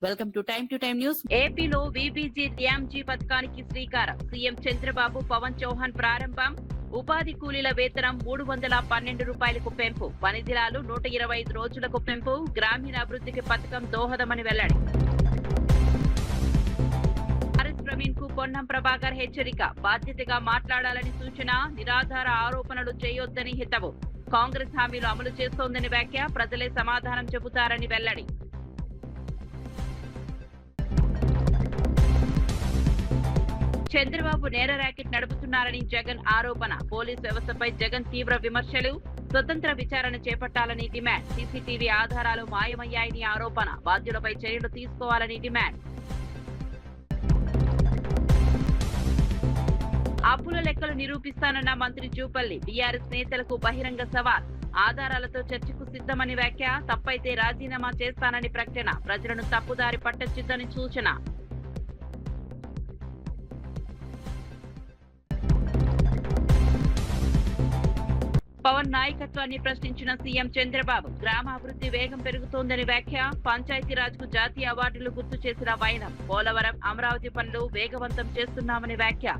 Welcome to time news. ఏపీలో VBG డ్యాంజీ పథకానికి శ్రీకారం. సీఎం చంద్రబాబు, పవన్ చౌహాన్ ప్రారంభం. ఉపాధి కూలీల వేతనం 312 రూపాయలకు పెంపు. పని దినాలు 125 రోజులకు పెంపు. గ్రామీణాభివృద్ధికి పథకం దోహదమని వెల్లడి. ఆర్ఎస్ ప్రవీణ్ కు పొన్నం ప్రభాకర్ హెచ్చరిక. బాధ్యతగా మాట్లాడాలని సూచన. నిరాధార ఆరోపణలు చేయొద్దని హితవు. కాంగ్రెస్ హామీలు అమలు చేస్తోందని వ్యాఖ్య. ప్రజలే సమాధానం చెబుతారని వెల్లడి. చంద్రబాబు నేర ర్యాకెట్ నడుపుతున్నారని జగన్ ఆరోపణ. పోలీస్ వ్యవస్థపై జగన్ తీవ్ర విమర్శలు. స్వతంత్ర విచారణ చేపట్టాలని డిమాండ్. సీసీటీవీ ఆధారాలు మాయమయ్యాయని ఆరోపణ. బాధ్యులపై చర్యలు తీసుకోవాలని డిమాండ్. అప్పుల లెక్కలు నిరూపిస్తానన్న మంత్రి జూపల్లి. టీఆర్ఎస్ నేతలకు బహిరంగ సవాల్. ఆధారాలతో చర్చకు సిద్ధమని వ్యాఖ్య. తప్పైతే రాజీనామా చేస్తానని ప్రకటన. ప్రజలను తప్పుదారి పట్టొచ్చిద్దని సూచన. పవన్ నాయకత్వాన్ని ప్రశ్నించిన సీఎం చంద్రబాబు. గ్రామాభివృద్ధి వేగం పెరుగుతోందని వ్యాఖ్య. పంచాయతీరాజ్ కు జాతీయ అవార్డులు గుర్తు చేసిన వైనం. పోలవరం, అమరావతి పనులు వేగవంతం చేస్తున్నామని వ్యాఖ్య.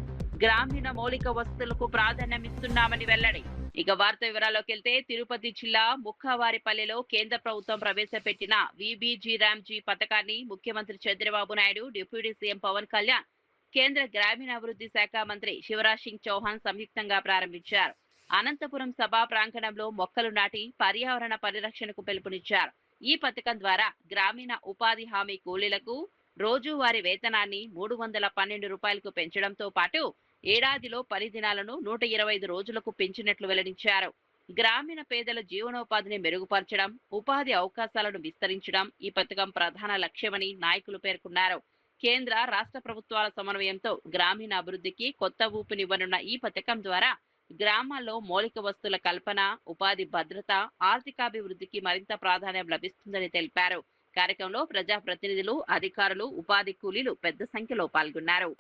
గ్రామీణ మౌలిక వసతులకు ప్రాధాన్యమిస్తున్నామని వెల్లడి. ఇక వార్త వివరాల్లోకి వెళ్తే, తిరుపతి జిల్లా ముక్కవారిపల్లెలో కేంద్ర ప్రభుత్వం ప్రవేశపెట్టిన వీబీజీ ర్యాంజీ పథకాన్ని ముఖ్యమంత్రి చంద్రబాబు నాయుడు, డిప్యూటీ సీఎం పవన్ కళ్యాణ్, కేంద్ర గ్రామీణాభివృద్ధి శాఖ మంత్రి శివరాజ్ సింగ్ చౌహాన్ సంయుక్తంగా ప్రారంభించారు. అనంతపురం సభా ప్రాంగణంలో మొక్కలు నాటి పర్యావరణ పరిరక్షణకు పిలుపునిచ్చారు. ఈ పథకం ద్వారా గ్రామీణ ఉపాధి హామీ కూలీలకు రోజువారీ వేతనాన్ని 312 రూపాయలకు పెంచడంతో పాటు ఏడాదిలో పని దినాలను 125 రోజులకు పెంచినట్లు వెల్లడించారు. గ్రామీణ పేదల జీవనోపాధిని మెరుగుపరచడం, ఉపాధి అవకాశాలను విస్తరించడం ఈ పథకం ప్రధాన లక్ష్యమని నాయకులు పేర్కొన్నారు. కేంద్ర, రాష్ట్ర ప్రభుత్వాల సమన్వయంతో గ్రామీణ అభివృద్ధికి కొత్త ఊపినివ్వనున్న ఈ పథకం ద్వారా గ్రామాల్లో మౌలిక వస్తువుల కల్పన, ఉపాధి భద్రత, ఆర్థికాభివృద్ధికి మరింత ప్రాధాన్యం లభిస్తుందని తెలిపారు. కార్యక్రమంలో ప్రజాప్రతినిధులు, అధికారులు, ఉపాధి కూలీలు పెద్ద సంఖ్యలో పాల్గొన్నారు.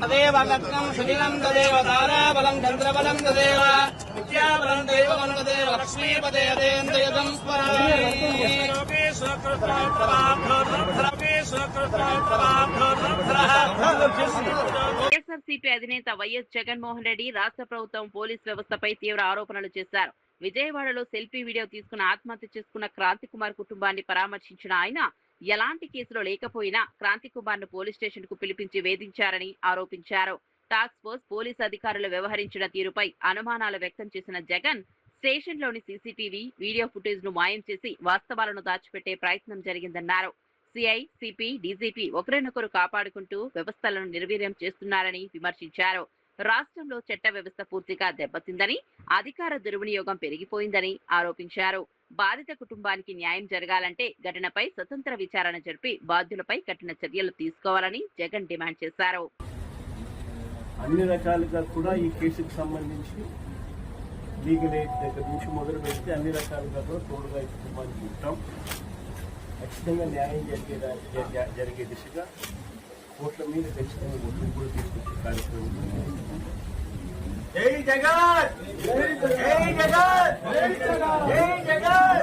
तदेव लग्नं सुदिनं तदेव ताराबलं चन्द्रबलं तदेव विद्याबलं दैवबलं तदेव लक्ष्मीपदे अदेन्द्रयदं వైఎస్ఆర్సీపీ అధినేత వైఎస్ జగన్మోహన్ రెడ్డి రాష్ట్ర ప్రభుత్వం పోలీస్ వ్యవస్థపై తీవ్ర ఆరోపణలు చేశారు. విజయవాడలో సెల్ఫీ వీడియో తీసుకుని ఆత్మహత్య చేసుకున్న క్రాంతి కుమార్ కుటుంబాన్ని పరామర్శించిన ఆయన ఎలాంటి కేసులో లేకపోయినా క్రాంతి కుమార్ ను పోలీస్ స్టేషన్ కు పిలిపించి వేధించారని ఆరోపించారు. టాస్క్ ఫోర్స్ పోలీసు అధికారులు వ్యవహరించిన తీరుపై అనుమానాలు వ్యక్తం చేసిన జగన్, స్టేషన్ లోని సీసీటీవీ వీడియో ఫుటేజ్ ను మాయం చేసి వాస్తవాలను దాచిపెట్టే ప్రయత్నం జరిగిందన్నారు. సిఐ, సిపి, డీజీపీ ఒకరినొకరు కాపాడుకుంటూ వ్యవస్థలను నిర్వీర్యం చేస్తున్నారని విమర్శించారు. రాష్ట్రంలో చట్ట వ్యవస్థ పూర్తిగా దెబ్బతిందని, అధికార దుర్వినియోగం పెరిగిపోయిందని ఆరోపించారు. బాధిత కుటుంబానికి న్యాయం జరగాలంటే ఘటనపై స్వతంత్ర విచారణ జరిపి బాధ్యులపై కఠిన చర్యలు తీసుకోవాలని జగన్ డిమాండ్ చేశారు. అన్ని రకాలుగా కూడా ఈ కేసుకు సంబంధించి లీగల్ ఎయిడ్ దగ్గర నుంచి మొదలు పెడితే అన్ని రకాలుగా కూడా తోడుగా ఈ కుటుంబానికి ఉంటాం. ఖచ్చితంగా న్యాయం జరిగే దిశగా కోట్ల మీద ఖచ్చితంగా ఒత్తిడి కూడా తీసుకొచ్చే కార్యక్రమం. జై జగన్, జై జగన్, జై జగన్.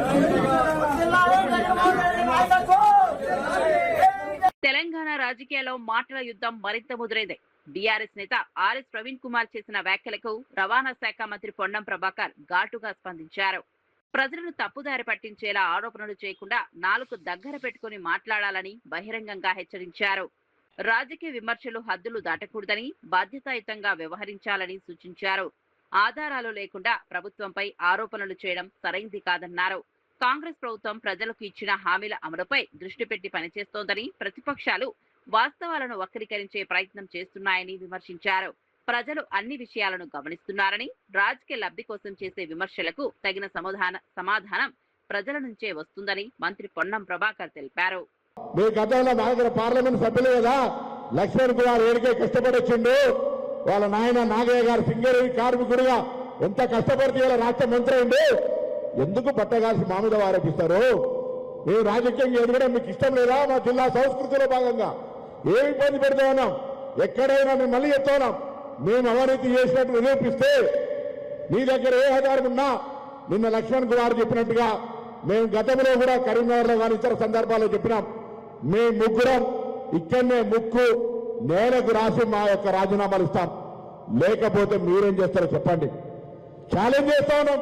తెలంగాణ రాజకీయాల్లో మాటల యుద్ధం మరింత ముదిరైంది. బీఆర్ఎస్ నేత ఆర్ఎస్ ప్రవీణ్ కుమార్ చేసిన వ్యాఖ్యలకు రవాణా శాఖ మంత్రి పొన్నం ప్రభాకర్ ఘాటుగా స్పందించారు. ప్రజలను తప్పుదారి పట్టించేలా ఆరోపణలు చేయకుండా నాలుగు దగ్గర పెట్టుకుని మాట్లాడాలని బహిరంగంగా హెచ్చరించారు. రాజకీయ విమర్శలు హద్దులు దాటకూడదని, బాధ్యతాయుతంగా వ్యవహరించాలని సూచించారు. ఆధారాలు లేకుండా ప్రభుత్వంపై ఆరోపణలు చేయడం సరైంది కాదన్నారు. కాంగ్రెస్ ప్రభుత్వం ప్రజలకు ఇచ్చిన హామీల అమలుపై దృష్టి పెట్టి పనిచేస్తోందని, ప్రతిపక్షాలు వాస్తవాలను వక్రీకరించే ప్రయత్నం చేస్తున్నాయని విమర్శించారు. ప్రజలు అన్ని విషయాలను గమనిస్తున్నారని, రాజకీయ లబ్ధి కోసం చేసే విమర్శలకు తగిన సమాధానం ప్రజల నుంచే వస్తుందని మంత్రి పొన్నం ప్రభాకర్ తెలిపారు. మీ గతంలో నా దగ్గర పార్లమెంట్ సభ్యులు కదా, లక్ష్మణ్ కుమార్ ఏడికే కష్టపడి వచ్చిండు. వాళ్ళ నాయన నాగయ్య గారు సింగరేణి కార్మికుడిగా ఎంత కష్టపడితే ఇలా రాష్ట్ర మంత్రి అయింది. ఎందుకు పట్టగాల్సి మా మీద ఆరోపిస్తారు? మేము రాజకీయంగా ఎదగడం మీకు ఇష్టం లేదా? మా జిల్లా సంస్కృతిలో భాగంగా ఏమి ఇబ్బంది పెడతా ఉన్నాం? ఎక్కడైనా మేము మళ్ళీ చెప్తా ఉన్నాం, మేము అవినీతి చేసినట్టు నిరూపిస్తే మీ దగ్గర ఏ ఆధారం ఉన్నా, నిన్న లక్ష్మణ్ కుమార్ చెప్పినట్టుగా మేము గతంలో కూడా కరీంనగర్లో కానీ ఇతర సందర్భాల్లో చెప్పినాం, మేము ముగ్గురం ఇక్కడనే ముక్కు నేలకు రాసి మా యొక్క రాజీనామాలు ఇస్తాం. లేకపోతే మీరేం చేస్తారో చెప్పండి. ఛాలెంజ్ చేస్తా ఉన్నాం.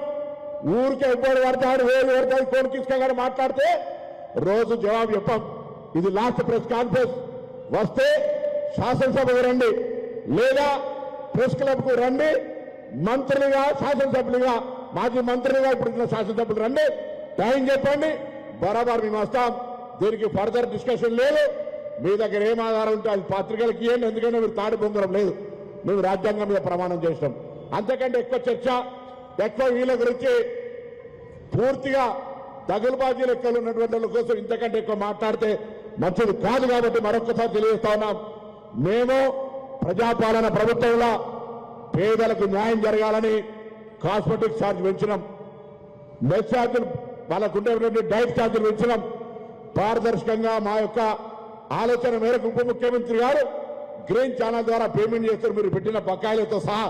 ఊరికే ఎప్పుడు పడతాడు, వేలు పడతాడు, కోన్ కిస్కగాడు మాట్లాడితే రోజు జవాబు చెప్పాం. ఇది లాస్ట్ ప్రెస్ కాన్ఫరెన్స్. వస్తే శాసనసభకు రండి, లేదా ప్రెస్ క్లబ్ కు రండి. మంత్రులుగా, శాసనసభ్యులుగా, మాజీ మంత్రులుగా ఇప్పుడు శాసనసభ్యులు రండి, టైం చెప్పండి, బరాబర్ మేము వస్తాం. దీనికి ఫర్దర్ డిస్కషన్ లేదు. మీ దగ్గర ఏం ఆధారం ఉంటే అది పత్రికలకి ఇవ్వండి. ఎందుకంటే మీరు తాడు బొంగరం లేదు. మేము రాజ్యాంగం మీద ప్రమాణం చేసినాం. అంతకంటే ఎక్కువ చర్చ, ఎక్కువ వీళ్ళ గురించి పూర్తిగా దగులుబాజీ లెక్కలు ఉన్నటువంటి వాళ్ళ కోసం ఇంతకంటే ఎక్కువ మాట్లాడితే మంచిది కాదు. కాబట్టి మరొకసారి తెలియజేస్తా ఉన్నాం, మేము ప్రజాపాలన ప్రభుత్వంలో పేదలకు న్యాయం జరగాలని కాస్మెటిక్ ఛార్జ్ పెంచినాం, మెస్ ఛార్జీలు వాళ్ళకు ఉండేటువంటి డైట్ ఛార్జీలు పెంచినాం. పారదర్శకంగా మా యొక్క ఆలోచన మేరకు ఉప ముఖ్యమంత్రి గారు గ్రీన్ ఛానల్ ద్వారా పేమెంట్ చేస్తారు. మీరు పెట్టిన బకాయిలతో సహా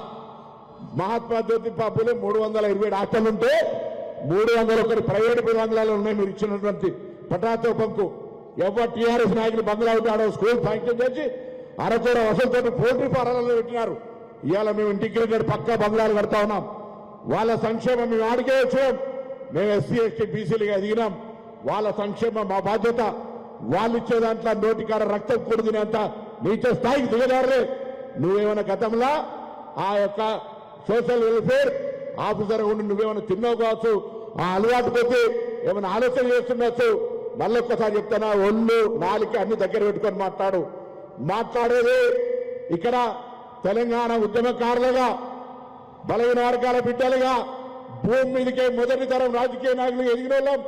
మహాత్మా జ్యోతిబా ఫూలే 327 హాస్టల్ ఉంటే 301 ప్రైవేట్ బంగ్లాలు ఉన్నాయి. మీరు ఇచ్చినటువంటి పటాతో పంకు ఎవరు టీఆర్ఎస్ నాయకులు బంగ్లా ఉంటాడో స్కూల్ శాంక్షన్ చేసి అరకోడ వసతులతో పోటీ పాలనలో పెట్టినారు. ఇవాళ మేము ఇంటిగ్రేటెడ్ పక్కా బంగ్లాలు కడతా ఉన్నాం. వాళ్ళ సంక్షేమం మేము ఆడికే వచ్చాం. మేము ఎస్సీ ఎస్టీ బీసీలుగా ఎదిగినాం. వాళ్ళ సంక్షేమం మా బాధ్యత. వాళ్ళు ఇచ్చే దాంట్లో నోటికాడ రక్తం కూడుకునేంత నీచ స్థాయికి దిగదారులే. నువ్వేమైనా గతంలో ఆ యొక్క సోషల్ వెల్ఫేర్ ఆఫీసర్ ఉండి నువ్వేమైనా తిన్నావు కావచ్చు, ఆ అలవాటు పోతే ఏమైనా ఆలోచన చేస్తుండొచ్చు. మళ్ళొక్కసారి చెప్తానా, ఒళ్ళు నాలుక అన్ని దగ్గర పెట్టుకొని మాట్లాడేది ఇక్కడ తెలంగాణ ఉద్యమకారులుగా, బలహీన వర్గాల బిడ్డలుగా, భూమి మీదకే మొదటి తరం రాజకీయ నాయకులు ఎదిగిన వాళ్ళం.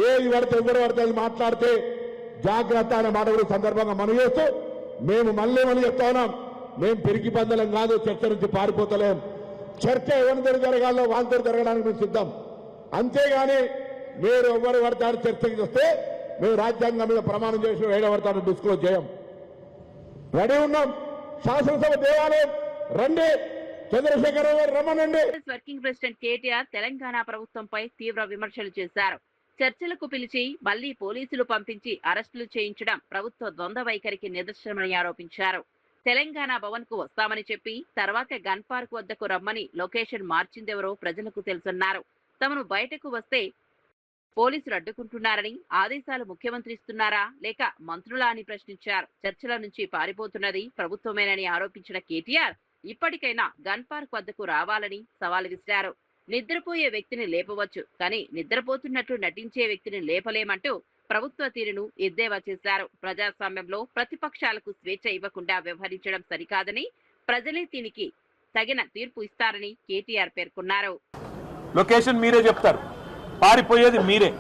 ఏది పడితే ఎవరు పడితే అది మాట్లాడితే జాగ్రత్త అనే మాట కూడా సందర్భంగా మనం చేస్తూ మేము మళ్ళీ చెప్తా ఉన్నాం, మేము పెరిగి పందలం కాదు, చర్చ నుంచి పారిపోతలేం. చర్చ ఎవరితో జరగాలో వాళ్ళతో జరగడానికి మేము సిద్ధం. అంతేగాని మీరు ఎవరు పడతారు చర్చకి వస్తే మేము రాజ్యాంగం మీద ప్రమాణం చేసి ఏడవడతాను డిస్క్లోజ్ చేయం. రెడీ ఉన్నాం. శాసనసభ దేవాలయం రండి, చంద్రశేఖరరావు గారు రమ్మనండి. వర్కింగ్ ప్రెసిడెంట్ కేటీఆర్ తెలంగాణ ప్రభుత్వంపై తీవ్ర విమర్శలు చేశారు. చర్చలకు పిలిచి మళ్లీ పోలీసులు పంపించి అరెస్టులు చేయించడం ప్రభుత్వ ద్వంద్వ వైఖరికి నిదర్శనమని ఆరోపించారు. తెలంగాణ భవన్ కు వస్తామని చెప్పి తర్వాత గన్ పార్క్ వద్దకు రమ్మని లొకేషన్ మార్చిందెవరో ప్రజలకు తెలుసన్నారు. తమను బయటకు వస్తే పోలీసులు అడ్డుకుంటున్నారని, ఆదేశాలు ముఖ్యమంత్రి ఇస్తున్నారా లేక మంత్రులా అని ప్రశ్నించారు. చర్చల నుంచి పారిపోతున్నది ప్రభుత్వమేనని ఆరోపించిన కేటీఆర్ ఇప్పటికైనా గన్ పార్క్ వద్దకు రావాలని సవాల్ విసిరారు. నిద్రపోయే వ్యక్తిని లేపవచ్చు, కానీ నిద్రపోతున్నట్లు నటించే వ్యక్తిని లేపలేమంటూ ప్రభుత్వ తీరును ఎద్దేవా చేశారు. ప్రజాస్వామ్యంలో ప్రతిపక్షాలకు స్వేచ్ఛ ఇవ్వకుండా వ్యవహరించడం సరికాదని, ప్రజలే దీనికి తగిన తీర్పు ఇస్తారని కేటీఆర్ పేర్కొన్నారు. లొకేషన్ మీరే చెప్తారు, పారిపోయేది మీరే.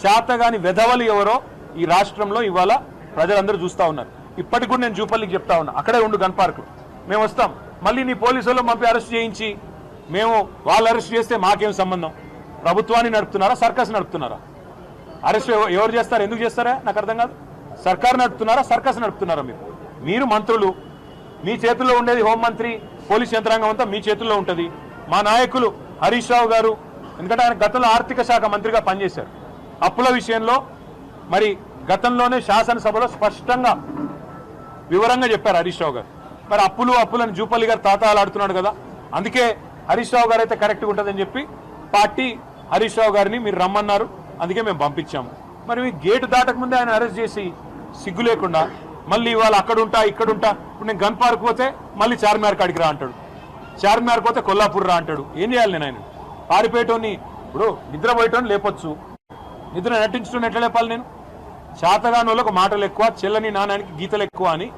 శాతగాని వెధవలు ఎవరో ఈ రాష్ట్రంలో ఇవాళ ప్రజలందరూ చూస్తా ఉన్నారు. ఇప్పటికి కూడా నేను జూపల్లికి చెప్తా ఉన్నా, అక్కడే ఉండు గన్ పార్క్, మేము వస్తాం. మళ్ళీ నీ పోలీసులు పంపి అరెస్ట్ చేయించి మేము వాళ్ళు అరెస్ట్ చేస్తే మాకేం సంబంధం? ప్రభుత్వాన్ని నడుపుతున్నారా, సర్కస్ నడుపుతున్నారా? అరెస్ట్ ఎవరు చేస్తారా, ఎందుకు చేస్తారా నాకు అర్థం కాదు. సర్కారు నడుపుతున్నారా, సర్కస్ నడుపుతున్నారా? మీరు మంత్రులు, మీ చేతుల్లో ఉండేది హోంమంత్రి, పోలీస్ యంత్రాంగం అంతా మీ చేతుల్లో ఉంటుంది. మా నాయకులు హరీష్ రావు గారు, ఎందుకంటే ఆయన గతంలో ఆర్థిక శాఖ మంత్రిగా పనిచేశారు, అప్పుల విషయంలో మరి గతంలోనే శాసనసభలో స్పష్టంగా వివరంగా చెప్పారు హరీష్ రావు గారు. మరి అప్పులను జూపల్లి గారు తాతాలాడుతున్నాడు కదా, అందుకే హరీష్ రావు గారు అయితే కరెక్ట్గా ఉంటుందని చెప్పి పార్టీ హరీష్ రావు గారిని మీరు రమ్మన్నారు, అందుకే మేము పంపించాము. మరి మీ గేటు దాటక ముందే ఆయన అరెస్ట్ చేసి సిగ్గు లేకుండా మళ్ళీ ఇవాళ అక్కడుంటా ఇక్కడుంటా, ఇప్పుడు నేను గన్ పార్క్ పోతే మళ్ళీ చార్మినార్ కాడికి రా అంటాడు, చార్మినార్ పోతే కొల్లాపూర్ రా అంటాడు. ఏం చేయాలి నేను? ఆయన పారిపోయేటోని, ఇప్పుడు నిద్రపోయేటోని లేపొచ్చు, నిద్ర నటించడం ఎట్లా లేపాలి నేను? చేతగాని వాళ్ళకు మాటలు ఎక్కువ, చెల్లని నాణానికి గీతలు ఎక్కువ అని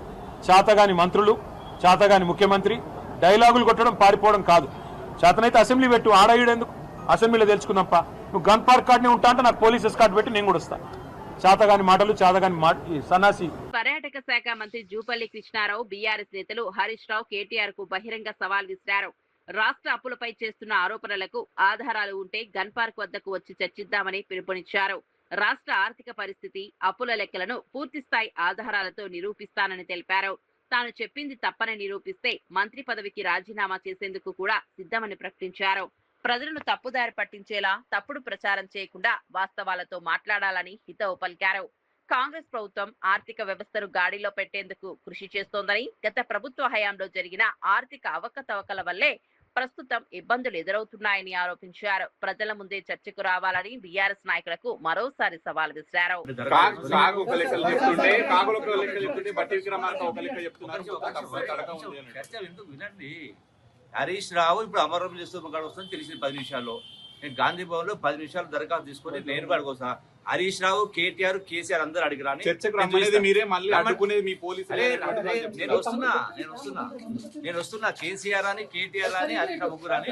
చేతగాని మంత్రులు, చేతగాని ముఖ్యమంత్రి డైలాగులు కొట్టడం పారిపోవడం కాదు. చేతనైతే అసెంబ్లీ పెట్టు, ఆడేయడెందుకు? అసెంబ్లీలో తెలుసుకుందాంపా. నువ్వు గన్ పార్క్ కాడనే ఉంటా అంటే నాకు పోలీస్ ఎస్కార్ట్ పెట్టి నేను కూడా వస్తాను. చాతగాని మాటలు చాతగాని సన్నాసి. పర్యాటక శాఖ మంత్రి జూపల్లి కృష్ణారావు బీఆర్ఎస్ నేతలు హరీష్ రావు కేటీఆర్ కు బహిరంగ సవాల్ విసిరారు. రాష్ట్ర అప్పులపై చేస్తున్న ఆరోపణలకు ఆధారాలు ఉంటే గన్ పార్క్ వద్దకు వచ్చి చర్చిద్దామని పిలుపునిచ్చారు. రాష్ట్ర ఆర్థిక పరిస్థితి, అప్పుల లెక్కలను పూర్తిస్థాయి ఆధారాలతో నిరూపిస్తానని తెలిపారు. తాను చెప్పింది తప్పని నిరూపిస్తే మంత్రి పదవికి రాజీనామా చేసేందుకు కూడా సిద్ధమని ప్రకటించారు. ప్రజలను తప్పుదారి పట్టించేలా తప్పుడు ప్రచారం చేయకుండా వాస్తవాలతో మాట్లాడాలని హితవు పలికారు. కాంగ్రెస్ ప్రభుత్వం ఆర్థిక వ్యవస్థను గాడిలో పెట్టేందుకు కృషి చేస్తోందని, గత ప్రభుత్వ హయాంలో జరిగిన ఆర్థిక అవకతవకల వల్లే ప్రస్తుతం ఇబ్బందులు ఎదురవుతున్నాయని ఆరోపించారు. ప్రజల ముందే చర్చకు రావాలని బీఆర్ఎస్ నాయకులకు మరోసారి సవాల్ విసిరారు. హరీష్ రావు ఇప్పుడు అమరం చేస్తూ వస్తుంది తెలిసింది 10 నిమిషాల్లో. నేను గాంధీ భవన్ లో 10 నిమిషాలు దరఖాస్తు తీసుకొని నేను కూడా వస్తా. హరీష్ రావు, కేటీఆర్, కేసీఆర్ అందరూ అడిగిరా నేను వస్తున్నా కేసీఆర్ అని, కేటీఆర్ అని, హరీష్ రావు ముగ్గురు అని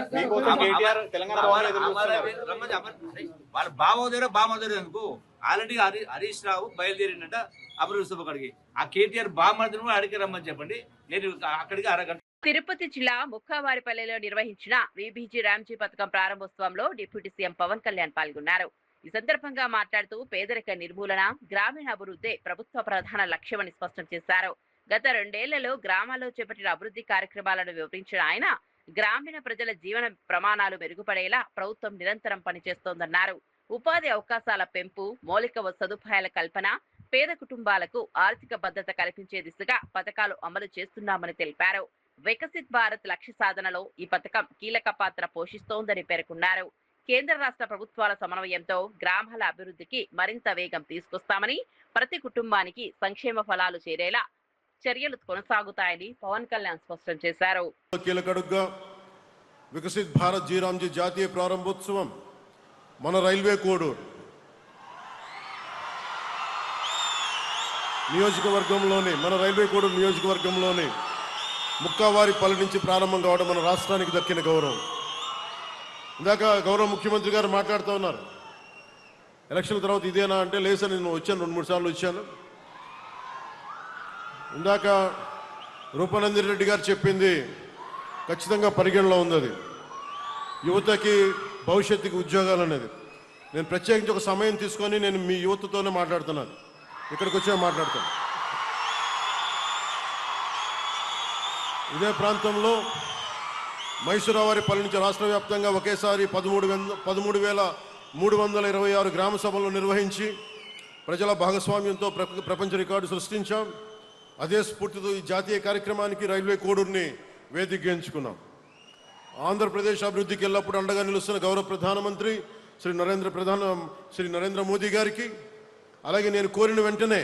వాళ్ళ బామోదేరో ఎందుకు ఆల్రెడీ హరీష్ రావు బయలుదేరిందట అమరవీర సభ అడిగి. ఆ కేటీఆర్ బామోదేరో కూడా అడిగి రమ్మని చెప్పండి. నేను అక్కడికి అరగంట. తిరుపతి జిల్లా ముక్కావారిపల్లెలో నిర్వహించిన వీబీజీ రామ్జీ పథకం ప్రారంభోత్సవంలో డిప్యూటీ సీఎం పవన్ కళ్యాణ్ పాల్గొన్నారు. ఈ సందర్భంగా మాట్లాడుతూ పేదరిక నిర్మూలన, గ్రామీణాభివృద్ధి ప్రభుత్వ ప్రధాన లక్ష్యమని స్పష్టం చేశారు. గత 2 ఏళ్లలో గ్రామాల్లో చేపట్టిన అభివృద్ధి కార్యక్రమాలను వివరించిన ఆయన గ్రామీణ ప్రజల జీవన ప్రమాణాలు మెరుగుపడేలా ప్రభుత్వం నిరంతరం పనిచేస్తోందన్నారు. ఉపాధి అవకాశాల పెంపు, మౌలిక సదుపాయాల కల్పన, పేద కుటుంబాలకు ఆర్థిక భద్రత కల్పించే దిశగా పథకాలు అమలు చేస్తున్నామని తెలిపారు. వికసిత్ భారత్ లక్ష్య సాధనలో ఈ పథకం కీలక పాత్ర పోషిస్తోందని పేర్కొన్నారు. కేంద్ర రాష్ట్ర ప్రభుత్వాల సమన్వయంతో గ్రామాల అభివృద్ధికి మరింత వేగం తీసుకొస్తామని, ప్రతి కుటుంబానికి సంక్షేమ ఫలాలు చేరేలా చర్యలు కొనసాగుతాయని పవన్ కళ్యాణ్ స్పష్టం చేశారు. కీలకడుగ్గా వికసిత్ భారత్ జీరామ్జీ జాతీయ ప్రారంభోత్సవం మన రైల్వే కోడూరు నియోజకవర్గంలోని ముక్కావారిపల్లి నుంచి ప్రారంభం కావడం మన రాష్ట్రానికి దక్కిన గౌరవం. ఇందాక గౌరవ ముఖ్యమంత్రి గారు మాట్లాడుతూ ఉన్నారు, ఎలక్షన్ తర్వాత ఇదేనా అంటే లేసా నేను వచ్చాను, 2-3 సార్లు వచ్చాను. ఇందాక రూపనందిని రెడ్డి గారు చెప్పింది ఖచ్చితంగా పరిగణలో ఉంది. అది యువతకి భవిష్యత్తుకి ఉద్యోగాలు అనేది. నేను ప్రత్యేకించి ఒక సమయం తీసుకొని నేను మీ యువతతోనే మాట్లాడుతున్నాను, ఇక్కడికి వచ్చే మాట్లాడతాను. ఇదే ప్రాంతంలో మైసూరావారిపల్లి నుంచి రాష్ట్ర వ్యాప్తంగా ఒకేసారి 13,326 గ్రామ సభలు నిర్వహించి ప్రజల భాగస్వామ్యంతో ప్రపంచ రికార్డు సృష్టించాం. అదే స్ఫూర్తితో ఈ జాతీయ కార్యక్రమానికి రైల్వే కోడూరుని వేదికగా ఎంచుకున్నాం. ఆంధ్రప్రదేశ్ అభివృద్ధికి ఎల్లప్పుడూ అండగా నిలుస్తున్న గౌరవ ప్రధానమంత్రి శ్రీ నరేంద్ర మోదీ గారికి, అలాగే నేను కోరిన వెంటనే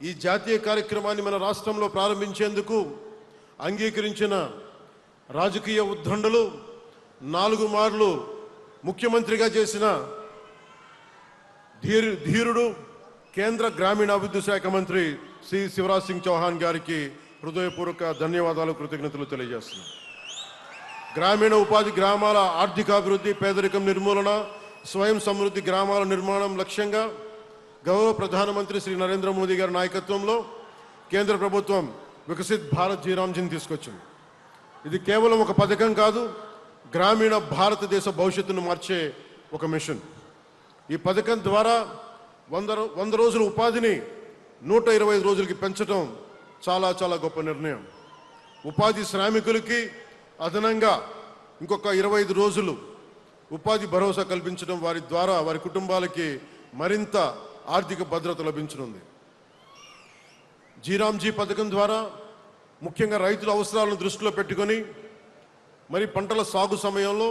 ఈ జాతీయ కార్యక్రమాన్ని మన రాష్ట్రంలో ప్రారంభించేందుకు అంగీకరించిన రాజకీయ ఉద్దండులు, 4 మార్లు ముఖ్యమంత్రిగా చేసిన ధీరుడు కేంద్ర గ్రామీణాభివృద్ధి శాఖ మంత్రి శ్రీ శివరాజ్ సింగ్ చౌహాన్ గారికి హృదయపూర్వక ధన్యవాదాలు, కృతజ్ఞతలు తెలియజేస్తున్నాను. గ్రామీణ ఉపాధి, గ్రామాల ఆర్థికాభివృద్ధి, పేదరికం నిర్మూలన, స్వయం సమృద్ధి గ్రామాల నిర్మాణం లక్ష్యంగా గౌరవ ప్రధానమంత్రి శ్రీ నరేంద్ర మోదీ గారి నాయకత్వంలో కేంద్ర ప్రభుత్వం వికసిత్ భారత్ జీరామ్జీని తీసుకొచ్చింది. ఇది కేవలం ఒక పథకం కాదు, గ్రామీణ భారతదేశ భవిష్యత్తును మార్చే ఒక మిషన్. ఈ పథకం ద్వారా 100 రోజుల ఉపాధిని 125 రోజులకి పెంచడం చాలా చాలా గొప్ప నిర్ణయం. ఉపాధి శ్రామికులకి అదనంగా ఇంకొక 25 రోజులు ఉపాధి భరోసా కల్పించడం వారి ద్వారా వారి కుటుంబాలకి మరింత ఆర్థిక భద్రత లభించనుంది. జీరామ్జీ పథకం ద్వారా ముఖ్యంగా రైతుల అవసరాలను దృష్టిలో పెట్టుకొని మరి పంటల సాగు సమయంలో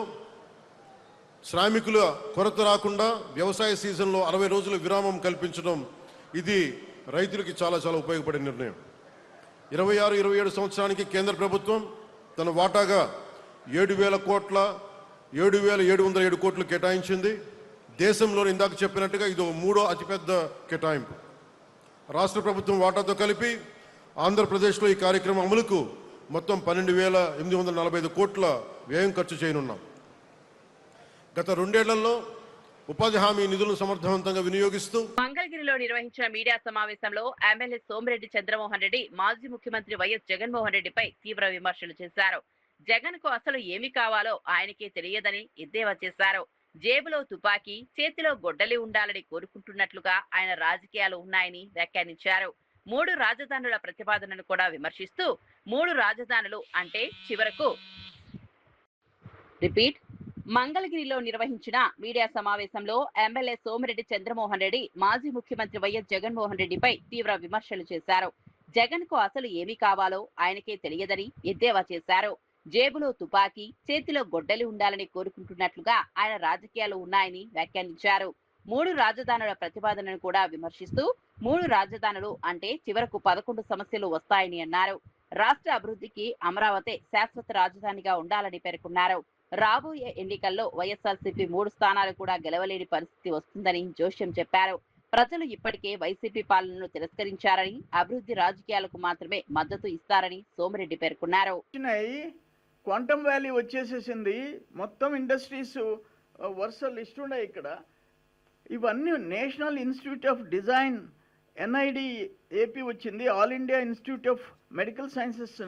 శ్రామికుల కొరత రాకుండా వ్యవసాయ సీజన్లో 60 రోజుల విరామం కల్పించడం, ఇది రైతులకి చాలా చాలా ఉపయోగపడే నిర్ణయం. 26-27 సంవత్సరానికి కేంద్ర ప్రభుత్వం తన వాటాగా 7,707 కోట్లు కేటాయించింది. దేశంలో ఇందాక చెప్పినట్టుగా ఇది 3వ అతిపెద్ద కేటాయింపు. రాష్ట్ర ప్రభుత్వం వాటాతో కలిపి ఆంధ్రప్రదేశ్లో ఈ కార్యక్రమం అమలుకు మొత్తం 12,845 కోట్ల వ్యయం ఖర్చు చేయనున్నాం. గత 2 ఏళ్లలో ఉపాధి హామీ నిధులను సమర్థవంతంగా వినియోగిస్తూ మంగళగిరిలో నిర్వహించిన మీడియా సమావేశంలో ఎమ్మెల్యే సోమిరెడ్డి చంద్రమోహన్ రెడ్డి మాజీ ముఖ్యమంత్రి వైఎస్ జగన్మోహన్ రెడ్డిపై తీవ్ర విమర్శలు చేశారు. జగన్ కు అసలు ఏమి కావాలో ఆయనకే తెలియదని ఎద్దేవా చేశారు. జేబులో తుపాకీ, చేతిలో గొడ్డలి ఉండాలని కోరుకుంటున్నట్లుగా ఆయన రాజకీయాలు ఉన్నాయని వ్యాఖ్యానించారు. 3 రాజధానుల ప్రతిపాదనను కూడా విమర్శిస్తూ 3 రాజధానులు అంటే చివరకు మంగళగిరిలో నిర్వహించిన మీడియా సమావేశంలో ఎమ్మెల్యే సోమిరెడ్డి చంద్రమోహన్ రెడ్డి మాజీ ముఖ్యమంత్రి వైఎస్ జగన్మోహన్ రెడ్డిపై తీవ్ర విమర్శలు చేశారు. జగన్ కు అసలు ఏమి కావాలో ఆయనకే తెలియదని ఎద్దేవా చేశారు. జేబులో తుపాకీ, చేతిలో గొడ్డలి ఉండాలని కోరుకుంటున్నట్లుగా ఆయన రాజకీయాలు ఉన్నాయని వ్యాఖ్యానించారు. 3 రాజధానుల ప్రతిపాదనను కూడా విమర్శిస్తూ 3 రాజధానులు అంటే చివరకు 11 సమస్యలు వస్తాయని అన్నారు. రాష్ట్ర అభివృద్ధికి అమరావతి శాశ్వత రాజధానిగా ఉండాలని పేర్కొన్నారు. రాబోయే ఎన్నికల్లో వైఎస్ఆర్సీపీ 3 స్థానాలు కూడా గెలవలేని పరిస్థితి వస్తుందని జోష్యం చెప్పారు. ప్రజలు ఇప్పటికే వైసీపీ పాలనను తిరస్కరించారని, అభివృద్ధి రాజకీయాలకు మాత్రమే మద్దతు ఇస్తారని సోమిరెడ్డి పేర్కొన్నారు. క్వాంటమ్ వ్యాలీ వచ్చేసేసింది, మొత్తం ఇండస్ట్రీస్ వరుస లిస్ట్ ఉన్నాయి ఇక్కడ. ఇవన్నీ national institute of design NID AP వచ్చింది, all India institute of medical sciences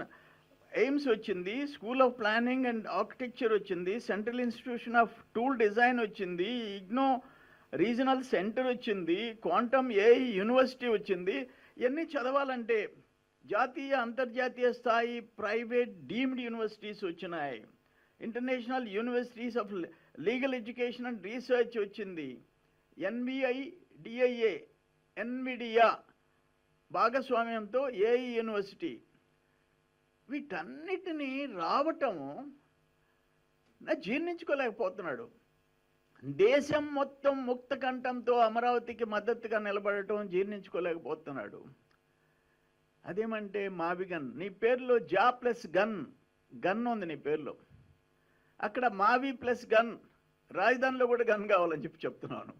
AIIMS వచ్చింది, school of planning and architecture వచ్చింది, central institution of tool design వచ్చింది, ఇగ్నో రీజనల్ సెంటర్ వచ్చింది, క్వాంటమ్ ఏఐ యూనివర్సిటీ వచ్చింది. ఇవన్నీ చదవాలంటే జాతీయ అంతర్జాతీయ స్థాయి ప్రైవేట్ డీమ్డ్ యూనివర్సిటీస్ వచ్చినాయి, international universities of legal education and research వచ్చింది, ఎన్విడియా భాగస్వామ్యంతో ఏఐ యూనివర్సిటీ. వీటన్నిటినీ రావటము జీర్ణించుకోలేకపోతున్నాడు. దేశం మొత్తం ముక్త కంఠంతో అమరావతికి మద్దతుగా నిలబడటం జీర్ణించుకోలేకపోతున్నాడు. అదేమంటే మావిగన్, నీ పేరులో జా ప్లస్ గన్ ఉంది నీ పేరులో, అక్కడ మావి ప్లస్ గన్, రాజధానిలో కూడా గన్ కావాలని చెప్తున్నాను.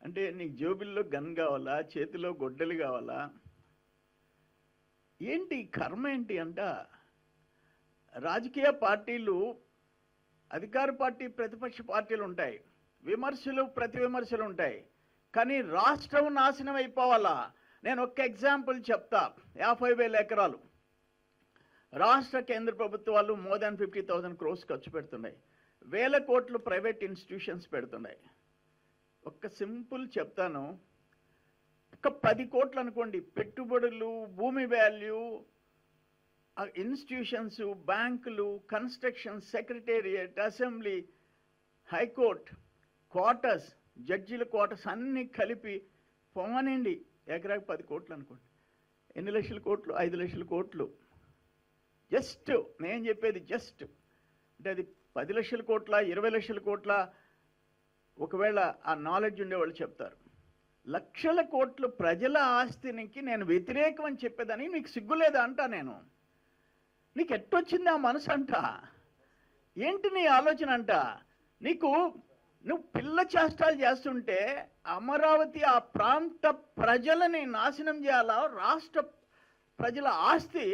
అంటే నీకు జోబిల్లో గన్ కావాలా, చేతిలో గొడ్డలి కావాలా? ఏంటి కర్మ ఏంటి అంట. రాజకీయ పార్టీలు, అధికార పార్టీ, ప్రతిపక్ష పార్టీలు ఉంటాయి, విమర్శలు ప్రతి విమర్శలు ఉంటాయి, కానీ రాష్ట్రం నాశనం అయిపోవాలా. నేను ఒక్క ఎగ్జాంపుల్ చెప్తా. 50,000 ఎకరాలు రాష్ట్ర కేంద్ర ప్రభుత్వాలు మోర్ దాన్ 50,000 crores ఖర్చు పెడుతున్నాయి, 1,000 కోట్లు ప్రైవేట్ ఇన్స్టిట్యూషన్స్ పెడుతున్నాయి. ఒక్క సింపుల్ చెప్తాను, ఒక 10 కోట్లు అనుకోండి పెట్టుబడులు, భూమి వాల్యూ, ఇన్స్టిట్యూషన్స్, బ్యాంకులు, construction, secretariat, assembly, high court, quarters, జడ్జిల క్వార్టర్స్ అన్నీ కలిపి పోమనండి ఎకరాకి 10 కోట్లు అనుకోండి. ఎన్ని లక్షల కోట్లు? 5 లక్షల కోట్లు. జస్ట్ నేను చెప్పేది జస్ట్ అంటే అది 10 లక్షల కోట్ల, 20 లక్షల కోట్ల, ఒకవేళ ఆ నాలెడ్జ్ ఉండేవాళ్ళు చెప్తారు. లక్షల కోట్లు ప్రజల ఆస్తినికి నేను వ్యతిరేకం అని చెప్పేదని నీకు సిగ్గులేదా అంట. నేను నీకు ఎట్టొచ్చింది ఆ మనసు అంట, ఏంటి నీ ఆలోచన అంట. నువ్వు పిల్ల చేష్టాలు చేస్తుంటే అమరావతి ఆ ప్రాంత ప్రజలని నాశనం చేయాలా, రాష్ట్ర ప్రజల ఆస్తి,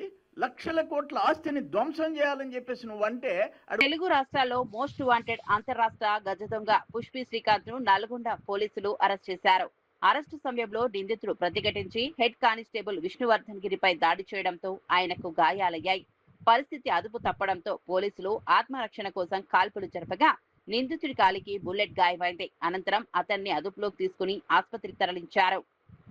లక్షల కోట్ల ఆస్తిని ధ్వంసం చేయాలని చెప్పేసి నువ్వంటే. తెలుగు రాష్ట్రాల్లో మోస్ట్ వాంటెడ్ అంతర్రాష్ట్ర గజ దొంగ పుష్పి శ్రీకాంత్ ను నల్గొండ పోలీసులు అరెస్ట్ చేశారు. అరెస్టు సమయంలో నిందితుడు ప్రతిఘటించి హెడ్ కానిస్టేబుల్ విష్ణువర్ధన్ గిరిపై దాడి చేయడంతో ఆయనకు గాయాలయ్యాయి. పరిస్థితి అదుపు తప్పడంతో పోలీసులు ఆత్మరక్షణ కోసం కాల్పులు జరపగా నిందితుడి కాలికి బుల్లెట్ గాయమైంది. అనంతరం అతన్ని అదుపులోకి తీసుకుని ఆసుపత్రికి తరలించారు.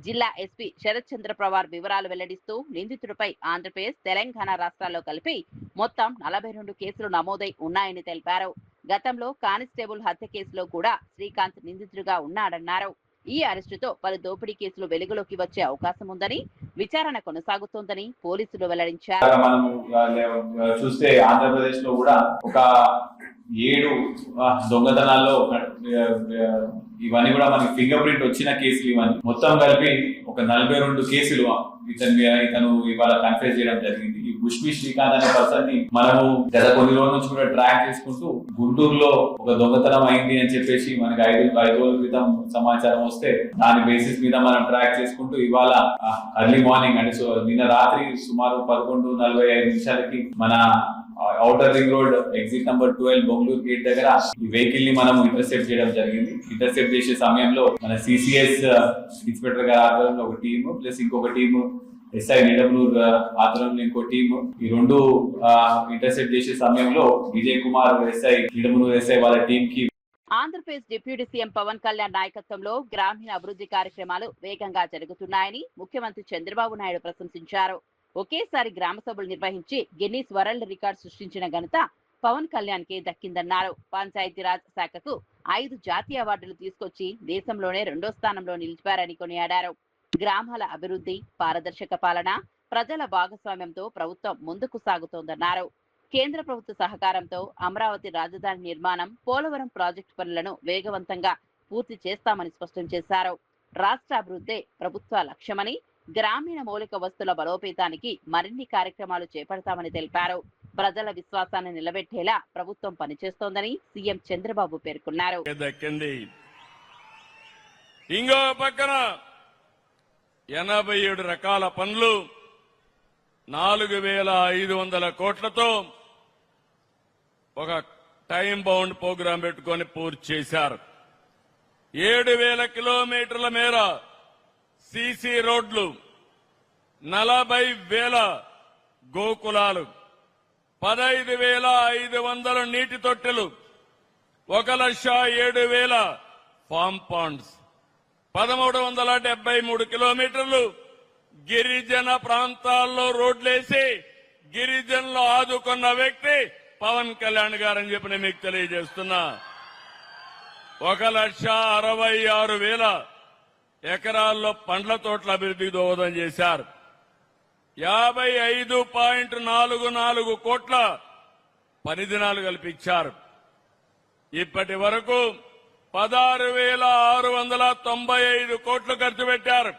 జిల్లా ఎస్పీ శరత్ చంద్ర పవార్ వివరాలు వెల్లడిస్తూ నిందితుడిపై ఆంధ్రప్రదేశ్, తెలంగాణ రాష్ట్రాల్లో కలిపి మొత్తం 42 కేసులు నమోదై ఉన్నాయని తెలిపారు. గతంలో కానిస్టేబుల్ హత్య కేసులో కూడా శ్రీకాంత్ నిందితుడిగా ఉన్నాడన్నారు. ఈ అరెస్టుతో పలు దోపిడీ కేసులు వెలుగులోకి వచ్చే అవకాశం ఉందని, విచారణ కొనసాగుతోందని పోలీసులు వెల్లడించారు. మనం చూస్తే ఆంధ్రప్రదేశ్ లో కూడా ఒక 7 దొంగతనాల్లో ఇవన్నీ కూడా మనకి ఫింగర్ ప్రింట్ వచ్చిన కేసులు. ఇవన్నీ మొత్తం కలిపి ఒక 42 కేసులు ఇతను ఇవాళ కన్ఫెస్ చేయడం జరిగింది. ఈ పుష్పి శ్రీకాంత్ అనే పర్సన్ ని మనము గత కొన్ని రోజుల నుంచి కూడా ట్రాక్ చేసుకుంటూ గుంటూరులో ఒక దొంగతనం అయింది అని చెప్పేసి మనకి 5 రోజుల క్రితం సమాచారం వస్తే దాని బేసిస్ మీద మనం ట్రాక్ చేసుకుంటూ ఇవాళ ఎర్లీ మార్నింగ్ అంటే నిన్న రాత్రి సుమారు 11:45 నిమిషాలకి మన outer ring road exit number 12 Bengaluru gate దగ్గర ఈ వెహికల్ ని మనం ఇంటర్సెప్ట్ చేయడం జరిగింది. ఇంటర్సెప్ట్ చేసే సమయంలో మన సిసిఎస్ ఇన్స్పెక్టర్ గారి ఆధ్వర్యంలో ఒక టీము ప్లస్ ఇంకొక టీము ఎస్ఐ నిడమనూరు ఆధ్వర్యంలో ఇంకో టీము, ఈ రెండు ఇంటర్సెప్ట్ చేసే సమయంలో విజయ్ కుమార్ ఎస్ఐ నిడమనూరు ఎస్ఐ వాళ్ళ టీం కి ఆంధ్రప్రదేశ్ డిప్యూటీ సీఎం పవన్ కళ్యాణ్ నాయకత్వంలో గ్రామీణ అభివృద్ధి కార్యక్రమాలు వేగంగా జరుగుతున్నాయని ముఖ్యమంత్రి చంద్రబాబు నాయుడు ప్రశంసించారు. ఒకేసారి గ్రామ సభలు నిర్వహించి గిన్నీస్ వరల్డ్ రికార్డు సృష్టించిన ఘనత పవన్ కళ్యాణ్ కి దక్కిందన్నారు. పంచాయతీరాజ్ శాఖకు 5 జాతీయ అవార్డులు తీసుకొచ్చి దేశంలోనే 2వ స్థానంలో నిలిపారని కొనియాడారు. గ్రామాల అభివృద్ధి, పారదర్శక పాలన, ప్రజల భాగస్వామ్యంతో ప్రభుత్వం ముందుకు సాగుతోందన్నారు. కేంద్ర ప్రభుత్వ సహకారంతో అమరావతి రాజధాని నిర్మాణం, పోలవరం ప్రాజెక్టు పనులను వేగవంతంగా పూర్తి చేస్తామని స్పష్టం చేశారు. రాష్ట్ర అభివృద్ధి ప్రభుత్వ లక్ష్యమని, గ్రామీణ మౌలిక వస్తువుల బలోపేతానికి మరిన్ని కార్యక్రమాలు చేపడతామని తెలిపారు. ప్రజల విశ్వాసాన్ని నిలబెట్టేలా ప్రభుత్వం పనిచేస్తోందని సీఎం చంద్రబాబు పేర్కొన్నారు. ఇంకో పక్కన 87 రకాల పనులు 4,500 కోట్లతో ఒక టైం బౌండ్ ప్రోగ్రాం పెట్టుకొని పూర్తి చేశారు. 7,000 కిలోమీటర్ల మేర సీసీ రోడ్లు, 40,000 గోకులాలు, 15,500 నీటి తొట్టెలు, 1,07,000 ఫామ్ పాండ్స్, 1,373 కిలోమీటర్లు గిరిజన ప్రాంతాల్లో రోడ్లేసి గిరిజనులు ఆదుకున్న వ్యక్తి పవన్ కళ్యాణ్ గారని చెప్పి నేను మీకు తెలియజేస్తున్నా. 1,66,000 ఎకరాల్లో పండ్ల తోటల అభివృద్ధికి దోహదం చేశారు. 55.44 కోట్ల పని దినాలు కల్పించారు. ఇప్పటి వరకు 16,695 కోట్లు ఖర్చు పెట్టారు.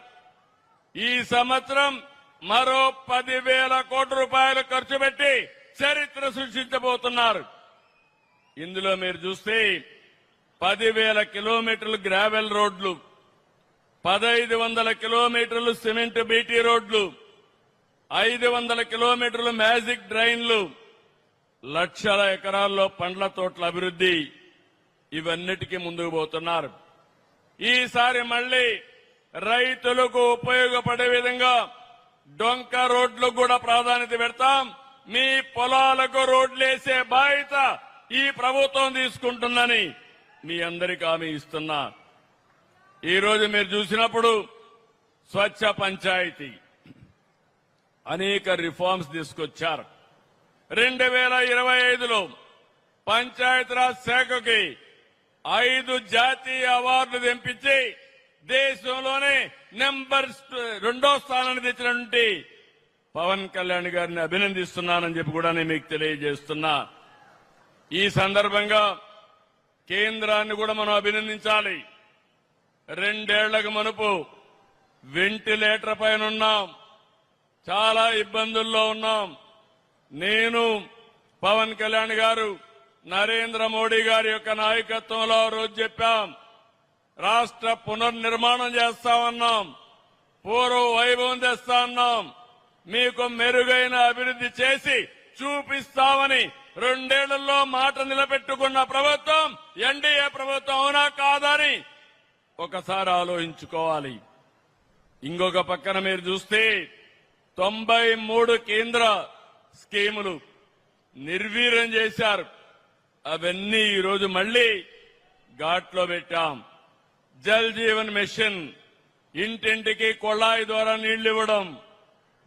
ఈ సంవత్సరం మరో 10,000 కోట్ల రూపాయలు ఖర్చు పెట్టి చరిత్ర సృష్టించబోతున్నారు. ఇందులో మీరు చూస్తే 10,000 కిలోమీటర్లు గ్రావెల్ రోడ్లు, 1,500 కిలోమీటర్లు సిమెంట్ బీటీ రోడ్లు, 500 కిలోమీటర్లు మ్యాజిక్ డ్రైన్లు, లక్షల ఎకరాల్లో పండ్ల తోటల అభివృద్ధి, ఇవన్నిటికీ ముందుకు పోతున్నారు. ఈసారి మళ్లీ రైతులకు ఉపయోగపడే విధంగా డొంక రోడ్లకు కూడా ప్రాధాన్యత పెడతాం. మీ పొలాలకు రోడ్లేసే బాధ్యత ఈ ప్రభుత్వం తీసుకుంటుందని మీ అందరికీ హామీ ఇస్తున్నా. ఈ రోజు మీరు చూసినప్పుడు స్వచ్ఛ పంచాయతీ అనేక రిఫార్మ్స్ తీసుకొచ్చారు. 2025లో పంచాయతీరాజ్ శాఖకి 5 జాతీయ అవార్డులు తెంపించి దేశంలోనే నెంబర్ 2వ స్థానాన్ని తెచ్చినటువంటి పవన్ కళ్యాణ్ గారిని అభినందిస్తున్నానని చెప్పి కూడా నేను మీకు తెలియజేస్తున్నా. ఈ సందర్భంగా కేంద్రాన్ని కూడా మనం అభినందించాలి. 2 ఏళ్లకు మునుపు వెంటిలేటర్ పైన ఉన్నాం, చాలా ఇబ్బందుల్లో ఉన్నాం. నేను, పవన్ కళ్యాణ్ గారు, నరేంద్ర మోడీ గారి యొక్క నాయకత్వంలో రోజు చెప్పాం, రాష్ట్ర పునర్నిర్మాణం చేస్తామన్నాం, పూర్వ వైభవం తెస్తామన్నాం, మీకు మెరుగైన అభివృద్ధి చేసి చూపిస్తామని 2 ఏళ్లలో మాట నిలబెట్టుకున్న ప్రభుత్వం ఎన్డీఏ ప్రభుత్వం అవునా కాదని ఒకసారి ఆలోచించుకోవాలి. ఇంకొక పక్కన మీరు చూస్తే 93 కేంద్ర స్కీములు నిర్వీర్యం చేశారు. అవన్నీ ఈరోజు మళ్లీ ఘాట్లో పెట్టాం. జల్ జీవన్ మిషన్, ఇంటింటికి కొళాయి ద్వారా నీళ్లు ఇవ్వడం,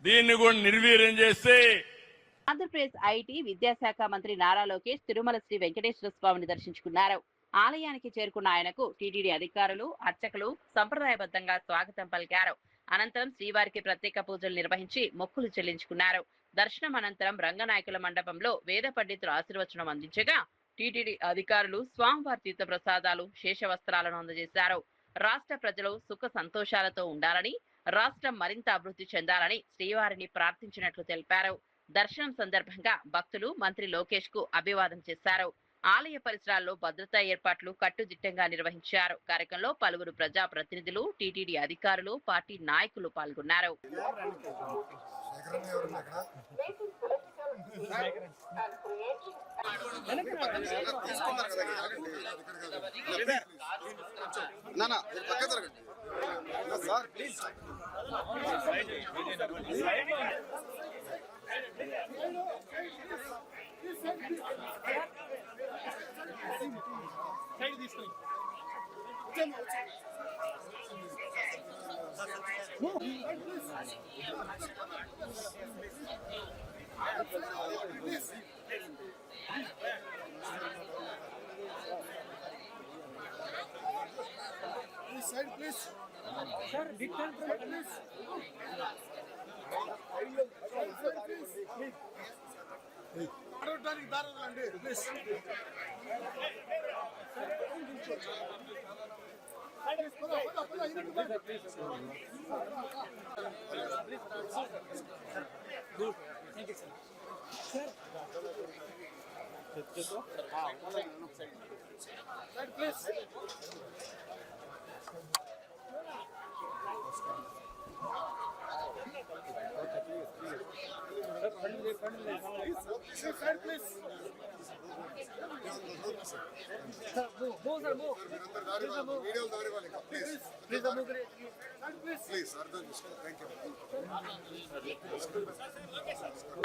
దీన్ని కూడా నిర్వీర్యం చేస్తే. ఆంధ్రప్రదేశ్ ఐటీ విద్యాశాఖ మంత్రి నారా లోకేష్ తిరుమల శ్రీ వెంకటేశ్వర స్వామిని దర్శించుకున్నారు. ఆలయానికి చేరుకున్న ఆయనకు టీటీడీ అధికారులు, అర్చకులు సంప్రదాయబద్ధంగా స్వాగతం పలికారు. అనంతరం శ్రీవారికి ప్రత్యేక పూజలు నిర్వహించి మొక్కులు చెల్లించుకున్నారు. దర్శనం అనంతరం రంగనాయకుల మండపంలో వేద పండితులు ఆశీర్వచనం అందించగా టీటీడీ అధికారులు స్వామివారి తీర్థ ప్రసాదాలు, శేషవస్త్రాలను అందజేశారు. రాష్ట్ర ప్రజలు సుఖ సంతోషాలతో ఉండాలని, రాష్ట్రం మరింత అభివృద్ధి చెందాలని శ్రీవారిని ప్రార్థించినట్లు తెలిపారు. దర్శనం సందర్భంగా భక్తులు మంత్రి లోకేష్ కు అభివాదం చేశారు. ఆలయ పరిసరాల్లో భద్రతా ఏర్పాట్లు కట్టుదిట్టంగా నిర్వహించారు. కార్యక్రమంలో పలువురు ప్రజా ప్రతినిధులు, టీటీడీ అధికారులు, పార్టీ నాయకులు పాల్గొన్నారు.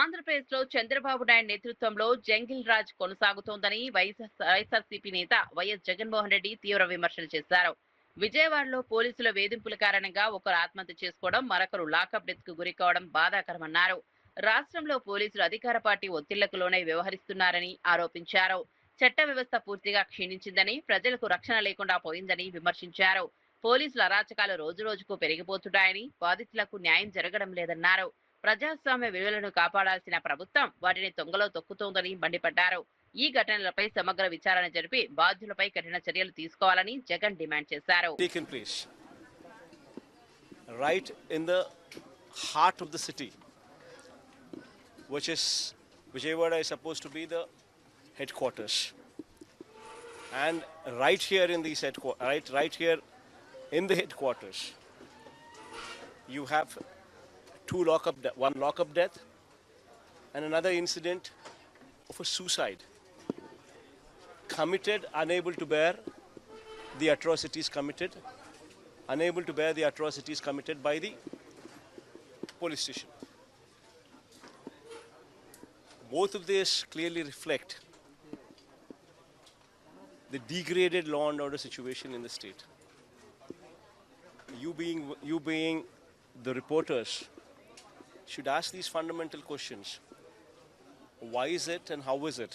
ఆంధ్రప్రదేశ్ లో చంద్రబాబు నాయుడు నేతృత్వంలో జంగిల్ రాజ్ కొనసాగుతోందని వైఎస్ఆర్సీపీ నేత వైఎస్ జగన్మోహన్ రెడ్డి తీవ్ర విమర్శలు చేశారు. విజయవాడలో పోలీసుల వేధింపుల కారణంగా ఒకరు ఆత్మహత్య చేసుకోవడం, మరొకరు లాకప్ డెత్ కు గురి కావడం బాధాకరమన్నారు. రాష్ట్రంలో పోలీసులు అధికార పార్టీ ఒత్తిళ్లకు లోనై వ్యవహరిస్తున్నారని ఆరోపించారు. చట్ట వ్యవస్థ పూర్తిగా క్షీణించిందని, ప్రజలకు రక్షణ లేకుండా పోయిందని విమర్శించారు. పోలీసుల అరాచకాలు రోజురోజుకు పెరిగిపోతున్నాయని, బాధితులకు న్యాయం జరగడం లేదన్నారు. ప్రజాస్వామ్య విలువలను కాపాడాల్సిన ప్రభుత్వం వాటిని తొంగలో తొక్కుతోందని మండిపడ్డారు. ఈ ఘటనలపై సమగ్ర విచారణ జరిపి బాధ్యులపై కఠిన చర్యలు తీసుకోవాలని జగన్ డిమాండ్ చేశారు. Right in the heart of the city, which is Vijayawada is supposed to be the headquarters, and right here in these right here in the headquarters, you have one lockup death and another incident of a suicide committed, unable to bear the atrocities committed by the police station. Both of these clearly reflect the degraded law and order situation in the state. You being the reporters should ask these fundamental questions. Why is it and how is it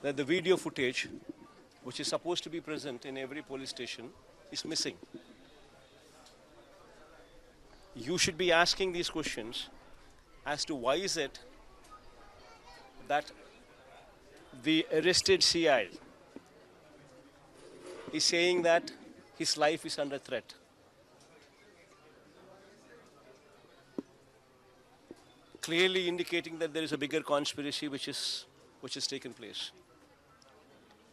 that the video footage, which is supposed to be present in every police station, is missing? You should be asking these questions as to why is it that the arrested CI is saying that his life is under threat. Clearly indicating that there is a bigger conspiracy which has taken place.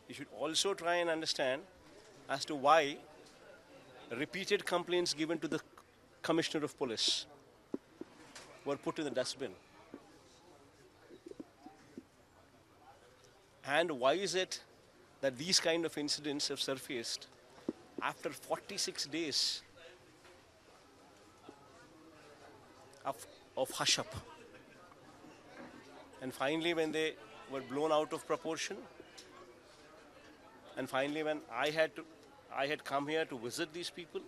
You should also try and understand as to why repeated complaints given to the Commissioner of Police were put in the dustbin. And why is it that these kind of incidents have surfaced after 46 days of hush-up? And finally, when they were blown out of proportion, and finally when I had come here to visit these people.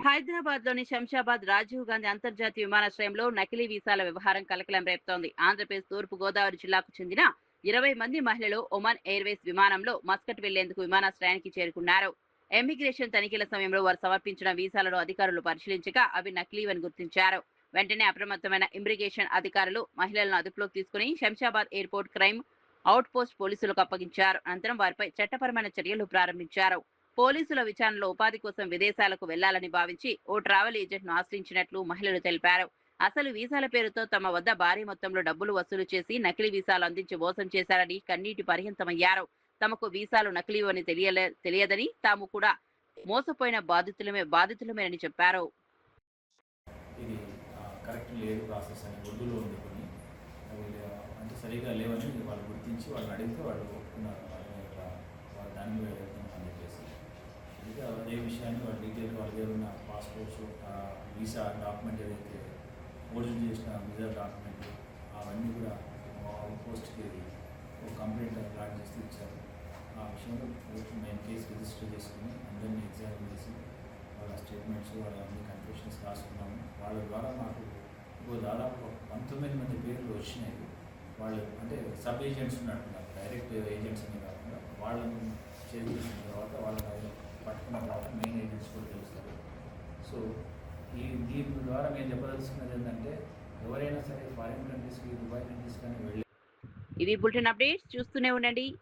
Hyderabad లోని శంషాబాద్ రాజీవ్ గాంధీ అంతర్జాతీయ విమానాశ్రయంలో నకిలీ వీసాల వ్యవహారం కలకలం రేపుతోంది. ఆంధ్రప్రదేశ్ తూర్పు గోదావరి జిల్లాకు చెందిన 20 మంది మహిళలు ఒమాన్ ఎయిర్వేస్ విమానంలో మస్కట్ వెళ్లేందుకు విమానాశ్రయానికి చేరుకున్నారు. ఎమిగ్రేషన్ తనిఖీల సమయంలో వారు సమర్పించిన వీసాలను అధికారులు పరిశీలించగా అవి నకిలీవని గుర్తించారు. వెంటనే అప్రమత్తమైన ఇమిగ్రేషన్ అధికారులు మహిళలను అదుపులోకి తీసుకుని Shamshabad airport crime out post పోలీసులకు అప్పగించారు. అనంతరం వారిపై చట్టపరమైన చర్యలు ప్రారంభించారు. పోలీసుల విచారణలో ఉపాధి కోసం విదేశాలకు వెళ్లాలని భావించి ఓ ట్రావెల్ ఏజెంట్ ను ఆశ్రయించినట్లు మహిళలు తెలిపారు. అసలు వీసాల పేరుతో తమ వద్ద భారీ మొత్తంలో డబ్బులు వసూలు చేసి నకిలీ వీసాలు అందించి మోసం చేశారని కన్నీటి పర్యంతమయ్యారు. తమకు వీసాలు నకిలీవని తెలియదని, తాము కూడా మోసపోయిన బాధితులమేనని చెప్పారు. ఇది కరెక్ట్ లేదు ప్రాసెస్ అని ఉర్దూలో వండుకొని సరిగా లేవని వాళ్ళు గుర్తించి వాళ్ళని అడిగితే వాళ్ళు ఒప్పుకున్నారు. వాళ్ళ దాని మీద వెళ్తున్నామని చెప్పేసి అయితే అదే విషయాన్ని వాళ్ళ డీటెయిల్ వాళ్ళ దగ్గర ఉన్న పాస్పోర్ట్స్, వీసా డాక్యుమెంట్ ఏదైతే ఓరిజిన్ చేసిన వీసా డాక్యుమెంట్ అవన్నీ కూడా అవుట్ పోస్ట్కి ఒక కంప్లైంట్ లాడ్ చేసి ఇచ్చారు. ఆ విషయంలో మేము కేసు రిజిస్టర్ చేసుకుని అందరినీ ఎగ్జామిన్ చేసి వాళ్ళ స్టేట్మెంట్స్ వాళ్ళ అన్ని కన్ఫెషన్స్ రాసుకున్నాము. వాళ్ళ ద్వారా మాకు దాదాపు 19 మంది పేర్లు వచ్చినాయి. వాళ్ళు అంటే సబ్ ఏజెంట్స్ ఉన్నట్టున్నారు, డైరెక్ట్ ఏజెంట్స్ అని కాకుండా వాళ్ళని చేసిన తర్వాత వాళ్ళని పట్టుకున్న తర్వాత మెయిన్ ఏజెంట్స్ కూడా తెలుస్తారు. సో దీని ద్వారా మేము చెప్పదలుచుకున్నది ఏంటంటే ఎవరైనా సరే ఫారిన్ కంట్రీస్కి, దుబాయ్ కంట్రీస్ కానీ వెళ్ళి ఇవి బులెటిన్ అప్డేట్స్. చూస్తూనే ఉండండి